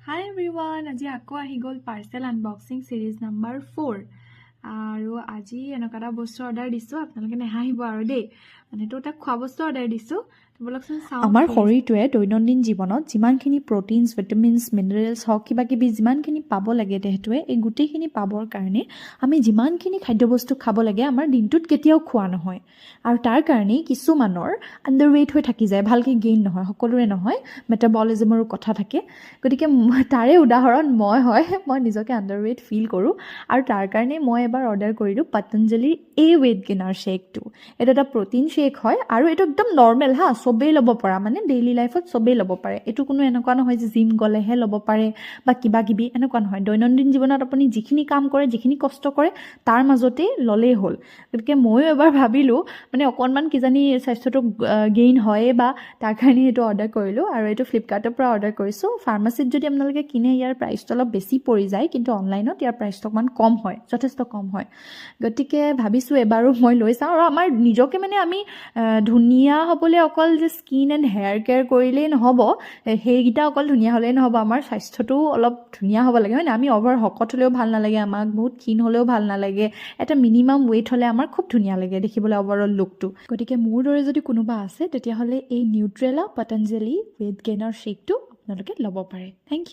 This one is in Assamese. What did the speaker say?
Hi everyone, আজি আকৌ আহি গ'ল পাৰ্চেল আনবক্সিং সিৰিজ নাম্বাৰ 4 আৰু আজি এনেকুৱা এটা বস্তু অৰ্ডাৰ দিছো আপোনালোকে নেহাহিব আৰু দেই মানে তো এটা খোৱা বস্তু অৰ্ডাৰ দিছো বলকচোন চাও আমাৰ শৰীৰটোৱে দৈনন্দিন জীৱনত যিমানখিনি প্ৰটিনছ ভিটামিনছ মিনাৰেলছ হওক কিবা কিবি যিমানখিনি পাব লাগে দেহটোৱে এই গোটেইখিনি পাবৰ কাৰণে আমি যিমানখিনি খাদ্যবস্তু খাব লাগে আমাৰ দিনটোত কেতিয়াও খোৱা নহয় আৰু তাৰ কাৰণেই কিছুমানৰ আণ্ডাৰৱেইট হৈ থাকি যায় ভালকৈ গেইন নহয় সকলোৰে নহয় মেটাবলিজমৰো কথা থাকে গতিকে তাৰে উদাহৰণ মই নিজকে আণ্ডাৰৱেইট ফিল কৰোঁ আৰু তাৰ কাৰণে মই এবাৰ অৰ্ডাৰ কৰিলোঁ পতঞ্জলিৰ ৱেইট গেইনাৰ শ্বেকটো এইটো এটা প্ৰটিন শ্বেক হয় আৰু এইটো একদম নৰ্মেল হা চবেই ল'ব পৰা মানে ডেইলি লাইফত চবেই ল'ব পাৰে এইটো কোনো এনেকুৱা নহয় যে জিম গ'লেহে ল'ব পাৰে বা কিবা কিবি এনেকুৱা নহয় দৈনন্দিন জীৱনত আপুনি যিখিনি কাম কৰে যিখিনি কষ্ট কৰে তাৰ মাজতে ল'লেই হ'ল গতিকে ময়ো এবাৰ ভাবিলোঁ মানে অকণমান কিজানি স্বাস্থ্যটো গেইন হয় বা তাৰ কাৰণে এইটো অৰ্ডাৰ কৰিলোঁ আৰু এইটো ফ্লিপকাৰ্টৰ পৰা অৰ্ডাৰ কৰিছোঁ ফাৰ্মাচীত যদি আপোনালোকে কিনে ইয়াৰ প্ৰাইচটো অলপ বেছি পৰি যায় কিন্তু অনলাইনত ইয়াৰ প্ৰাইচটো অকণমান কম হয় যথেষ্ট কম হয় গতিকে ভাবিছোঁ এবাৰো মই লৈ চাওঁ আৰু আমাৰ নিজকে মানে আমি ধুনীয়া হ'বলৈ অকল যে স্কিন এণ্ড হেয়াৰ কেয়াৰ কৰিলেই নহ'ব সেইকেইটা অকল ধুনীয়া হ'লেই নহ'ব আমাৰ স্বাস্থ্যটোও অলপ ধুনীয়া হ'ব লাগে হয় নাই আমি অভাৰ শকত হ'লেও ভাল নালাগে আমাক বহুত ক্ষীণ হ'লেও ভাল নালাগে এটা মিনিমাম ৱেইট হ'লে আমাৰ খুব ধুনীয়া লাগে দেখিবলৈ অভাৰঅল লুকটো গতিকে মোৰ দৰে যদি কোনোবা আছে তেতিয়াহ'লে এই নিউট্ৰেলা পতঞ্জলি ৱেইট গেইনাৰ শ্বেকটো আপোনালোকে ল'ব পাৰে থেংক ইউ